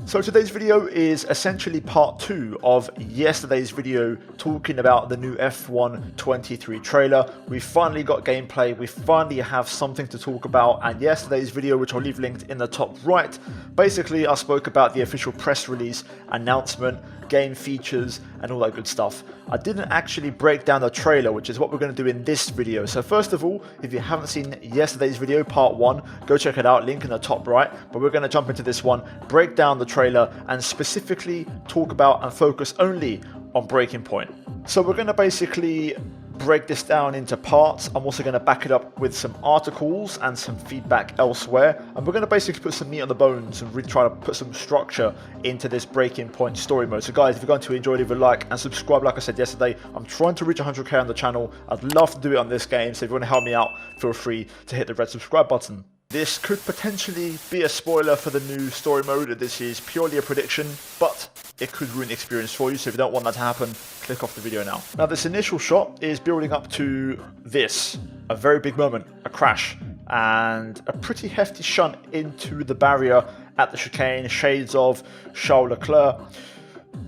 So today's video is essentially part 2 of yesterday's video talking about the new F1 23 trailer. We finally got gameplay, we finally have something to talk about, and yesterday's video, which I'll leave linked in the top right, basically I spoke about the official press release, announcement, game features and all that good stuff. I didn't actually break down the trailer, which is what we're going to do in this video. So first of all, if you haven't seen yesterday's video, part 1, go check it out, link in the top right. But we're going to jump into this one, break down the trailer and specifically talk about and focus only on Breaking Point. So we're going to basically break this down into parts. I'm also going to back it up with some articles and some feedback elsewhere, and we're going to basically put some meat on the bones and really try to put some structure into this Breaking Point story mode. So guys, if you're going to enjoy it, leave a like and subscribe. Like I said yesterday, I'm trying to reach 100k on the channel. I'd love to do it on this game, so if you want to help me out, feel free to hit the red subscribe button. This could potentially be a spoiler for the new story mode. This is purely a prediction, but it could ruin the experience for you, so if you don't want that to happen, click off the video now. Now this initial shot is building up to this, a very big moment, a crash, and a pretty hefty shunt into the barrier at the chicane, shades of Charles Leclerc.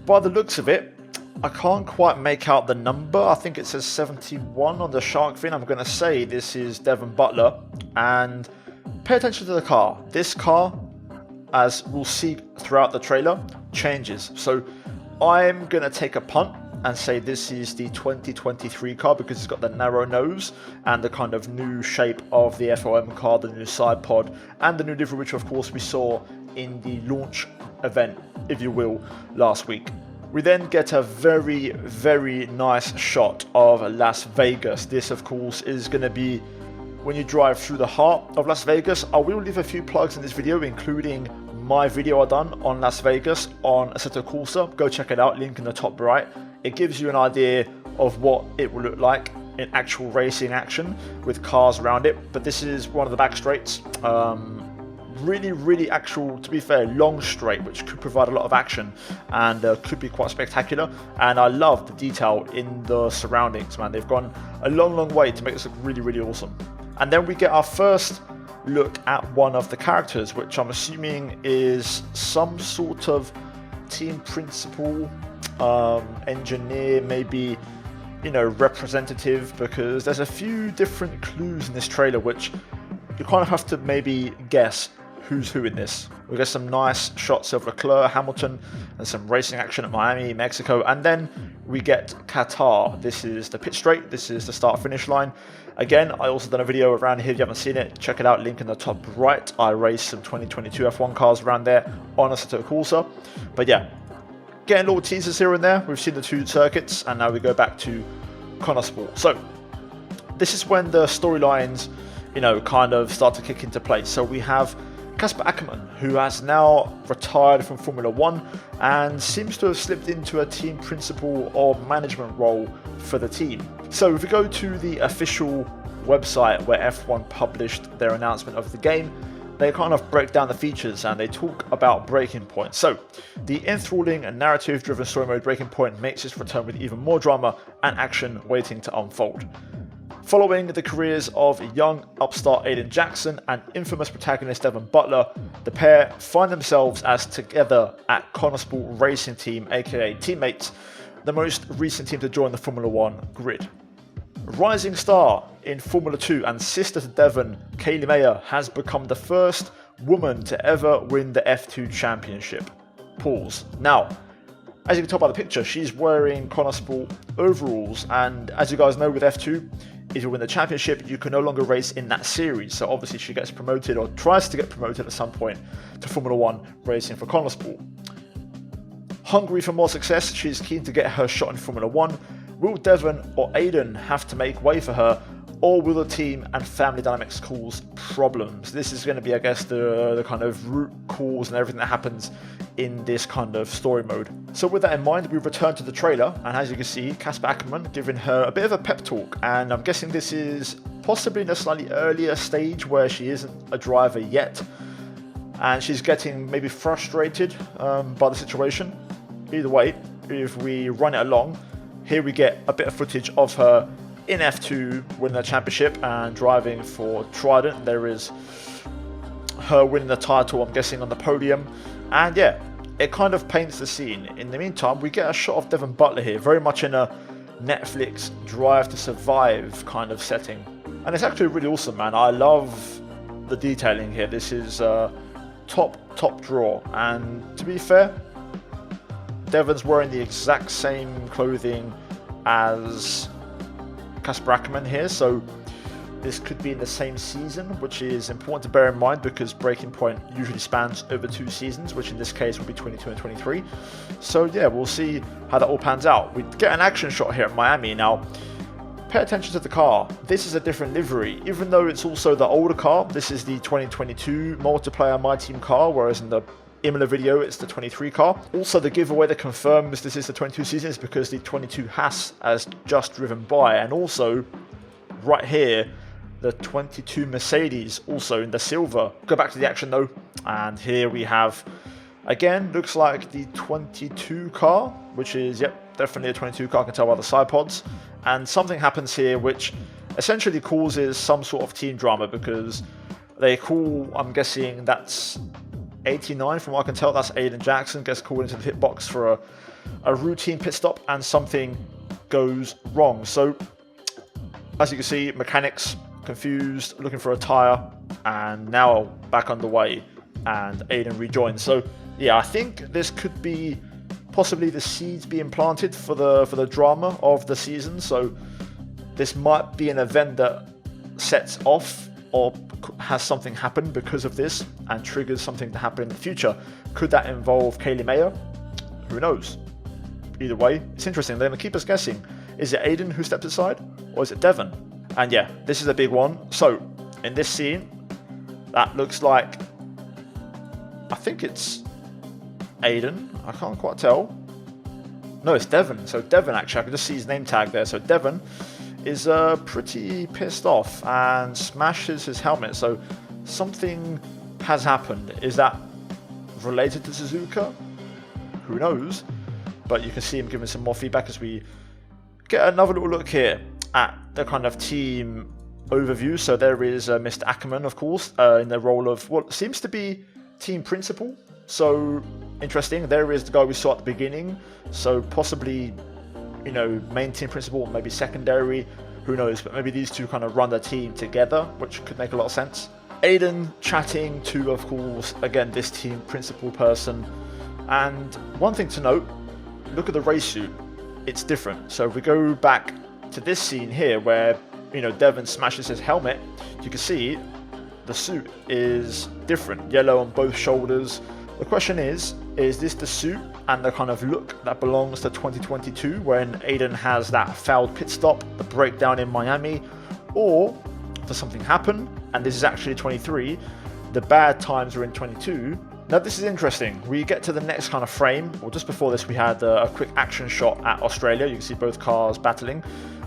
By the looks of it, I can't quite make out the number. I think it says 71 on the shark fin. I'm going to say this is Devon Butler, and pay attention to the car. This car, as we'll see throughout the trailer, changes. So I'm going to take a punt and say this is the 2023 car because it's got the narrow nose and the kind of new shape of the FOM car, the new side pod, and the new livery, which of course we saw in the launch event, if you will, last week. We then get a very, very nice shot of Las Vegas. This, of course, is going to be when you drive through the heart of Las Vegas. I will leave a few plugs in this video, including my video I done on Las Vegas on Assetto Corsa. Go check it out, link in the top right. It gives you an idea of what it will look like in actual racing action with cars around it. But this is one of the back straights. Really actual, to be fair, long straight, which could provide a lot of action and could be quite spectacular. And I love the detail in the surroundings, man. They've gone a long way to make this look really awesome. And then we get our first look at one of the characters, which I'm assuming is some sort of team principal, engineer, maybe, you know, representative, because there's a few different clues in this trailer which you kind of have to maybe guess who's who in this. We get some nice shots of Leclerc, Hamilton, and some racing action at Miami, Mexico, and then we get Qatar. This is the pit straight, this is the start-finish line. Again, I also done a video around here. If you haven't seen it, check it out, link in the top right. I raced some 2022 F1 cars around there on Assetto Corsa. But yeah, getting little teasers here and there. We've seen the two circuits, and now we go back to Konnersport. So this is when the storylines, you know, kind of start to kick into place. So we have Kasper Ackermann, who has now retired from Formula 1 and seems to have slipped into a team principal or management role for the team. So if we go to the official website where F1 published their announcement of the game, they kind of break down the features and they talk about Breaking Point. So the enthralling and narrative-driven story mode Breaking Point makes its return with even more drama and action waiting to unfold. Following the careers of young upstart Aiden Jackson and infamous protagonist Devon Butler, the pair find themselves as together at Konnersport Racing Team, aka Teammates, the most recent team to join the Formula 1 grid. Rising star in Formula 2 and sister to Devon, Kaylee Mayer has become the first woman to ever win the F2 championship. Pause. Now, as you can tell by the picture, she's wearing Konnersport overalls, and as you guys know with F2, if you win the championship, you can no longer race in that series. So obviously she gets promoted, or tries to get promoted at some point, to Formula 1 racing for Konnersport. Hungry for more success, she's keen to get her shot in Formula 1. Will Devon or Aiden have to make way for her, or will the team and family dynamics cause problems? This is going to be, I guess, the kind of root cause and everything that happens in this kind of story mode. So with that in mind, we return to the trailer, and as you can see, Kasper Ackermann giving her a bit of a pep talk, and I'm guessing this is possibly in a slightly earlier stage where she isn't a driver yet, and she's getting maybe frustrated by the situation. Either way, if we run it along, here we get a bit of footage of her in F2 winning the championship and driving for Trident. There is her winning the title, I'm guessing, on the podium. And yeah, it kind of paints the scene. In the meantime, we get a shot of Devin Butler here, very much in a Netflix Drive to Survive kind of setting. And it's actually really awesome, man. I love the detailing here. This is top drawer. And to be fair, Devin's wearing the exact same clothing as Casper Ackerman here, so this could be in the same season, which is important to bear in mind because Breaking Point usually spans over 2 seasons, which in this case will be 22 and 23. So yeah, we'll see how that all pans out. We get an action shot here at Miami. Now, pay attention to the car. This is a different livery. Even though it's also the older car, this is the 2022 multiplayer My Team car, whereas in the Imola video it's the 23 car. Also, the giveaway that confirms this is the 22 season is because the 22 Haas has just driven by, and also right here the 22 Mercedes also in the silver. Go back to the action though, and here we have, again, looks like the 22 car, which is, yep, definitely a 22 car, I can tell by the side pods. And something happens here which essentially causes some sort of team drama because they call, I'm guessing that's 89 from what I can tell, that's Aiden Jackson, gets called into the pit box for a routine pit stop and something goes wrong. So as you can see, mechanics confused, looking for a tyre, and now back underway, and Aiden rejoins. So yeah, I think this could be possibly the seeds being planted for the drama of the season. So this might be an event that sets off or has something happen because of this and triggers something to happen in the future. Could that involve Kaylee Mayer? Who knows? Either way, it's interesting. They're going to keep us guessing. Is it Aiden who stepped aside, or is it Devin? And yeah, this is a big one. So in this scene, that looks like, I think it's Aiden. I can't quite tell. No, it's Devin. So Devin, actually, I can just see his name tag there. So Devin is pretty pissed off and smashes his helmet. So something has happened. Is that related to Suzuka? Who knows? But you can see him giving some more feedback as we get another little look here at the kind of team overview. So there is Mr. Ackerman, of course, in the role of what seems to be team principal. So interesting. There is the guy we saw at the beginning. So possibly, you know, main team principal, maybe secondary. Who knows? But maybe these two kind of run the team together, which could make a lot of sense. Aiden chatting to, of course, again, this team principal person. And one thing to note, look at the race suit. It's different. So if we go back to this scene here where, you know, Devin smashes his helmet, you can see the suit is different. Yellow on both shoulders. The question is this the suit and the kind of look that belongs to 2022 when Aiden has that failed pit stop, the breakdown in Miami, or does something happen and this is actually 23, the bad times are in 22? Now this is interesting. We get to the next kind of frame, or just before this we had a quick action shot at Australia. You can see both cars battling.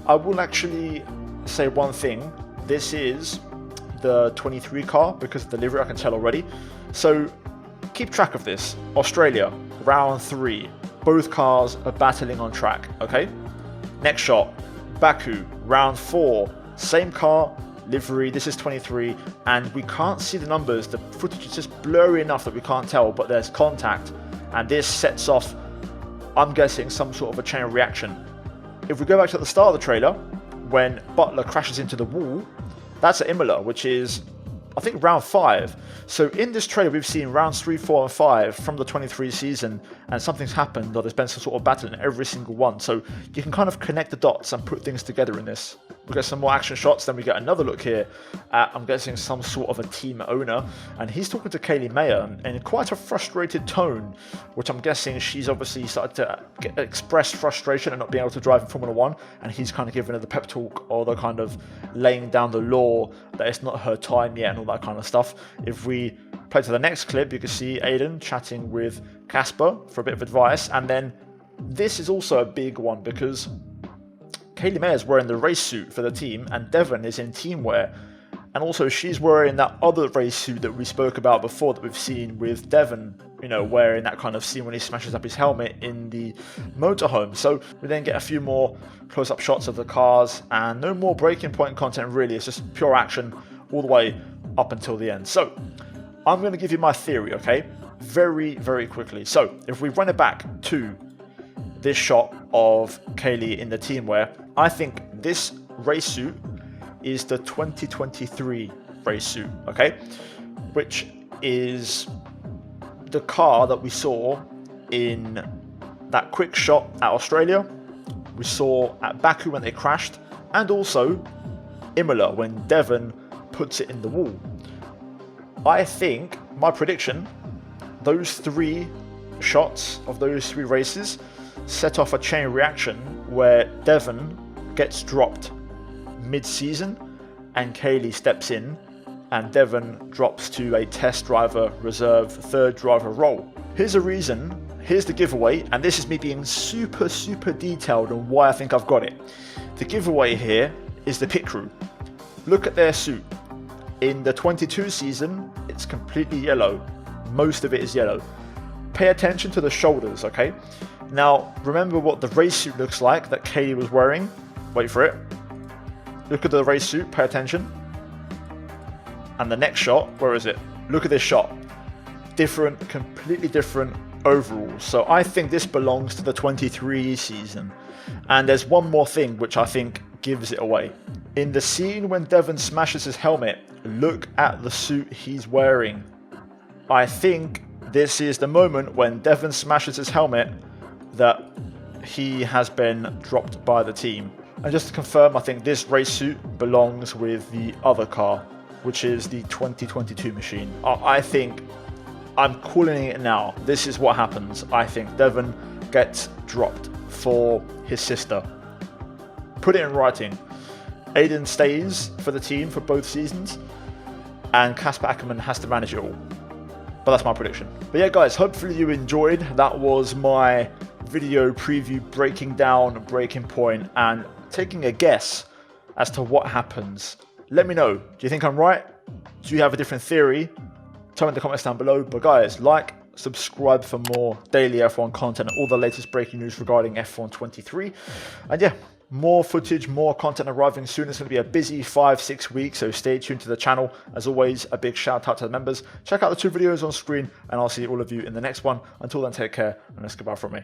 I will actually say one thing. This is the 23 car because of the livery, I can tell already. So keep track of this. Australia, round 3. Both cars are battling on track, okay? Next shot, Baku, round 4. Same car, livery, this is 23, and we can't see the numbers. The footage is just blurry enough that we can't tell, but there's contact, and this sets off, I'm guessing, some sort of a chain reaction. If we go back to the start of the trailer, when Butler crashes into the wall, that's at Imola, which is, I think, round 5. So in this trailer, we've seen rounds 3, 4, and 5 from the 23 season, and something's happened, or there's been some sort of battle in every single one. So you can kind of connect the dots and put things together in this. We get some more action shots, then we get another look here at, I'm guessing, some sort of a team owner, and he's talking to Kaylee Mayer in quite a frustrated tone, which I'm guessing she's obviously started to express frustration at not being able to drive in Formula 1, and he's kind of giving her the pep talk or the kind of laying down the law that it's not her time yet and all that kind of stuff. If we play to the next clip, you can see Aiden chatting with Casper for a bit of advice, and then this is also a big one because Kaylee Mayer's wearing the race suit for the team and Devin is in team wear, and also she's wearing that other race suit that we spoke about before that we've seen with Devin, you know, wearing that kind of scene when he smashes up his helmet in the motorhome. So we then get a few more close-up shots of the cars and no more Breaking Point content really. It's just pure action all the way up until the end. So I'm going to give you my theory, okay? very, very quickly. So if we run it back to this shot of Kaylee in the team wear, I think this race suit is the 2023 race suit, okay? Which is the car that we saw in that quick shot at Australia, we saw at Baku when they crashed, and also Imola when Devon puts it in the wall. I think, my prediction, those 3 shots of those 3 races set off a chain reaction where Devon gets dropped mid-season and Kaylee steps in and Devon drops to a test driver reserve 3rd driver role. Here's a reason, here's the giveaway, and this is me being super detailed on why I think I've got it. The giveaway here is the pit crew. Look at their suit. In the 22 season, it's completely yellow. Most of it is yellow. Pay attention to the shoulders, okay? Now, remember what the race suit looks like that Kaylee was wearing. Wait for it. Look at the race suit, pay attention. And the next shot, where is it? Look at this shot. Different, completely different overalls. So I think this belongs to the 23 season. And there's one more thing which I think gives it away. In the scene when Devon smashes his helmet, look at the suit he's wearing. I think this is the moment when Devon smashes his helmet that he has been dropped by the team. And just to confirm, I think this race suit belongs with the other car, which is the 2022 machine. I think, I'm calling it now, this is what happens. I think Devon gets dropped for his sister. Put it in writing. Aiden stays for the team for both seasons, and Casper Ackerman has to manage it all. But that's my prediction. But yeah, guys, hopefully you enjoyed. That was my video preview breaking down Breaking Point and taking a guess as to what happens. Let me know. Do you think I'm right? Do you have a different theory? Tell me in the comments down below. But guys, like, subscribe for more daily F1 content and all the latest breaking news regarding F1 23. And yeah, more footage, more content arriving soon. It's going to be a busy 5-6 weeks, so stay tuned to the channel. As always, a big shout out to the members. Check out the 2 videos on screen, and I'll see all of you in the next one. Until then, take care, and it's goodbye from me.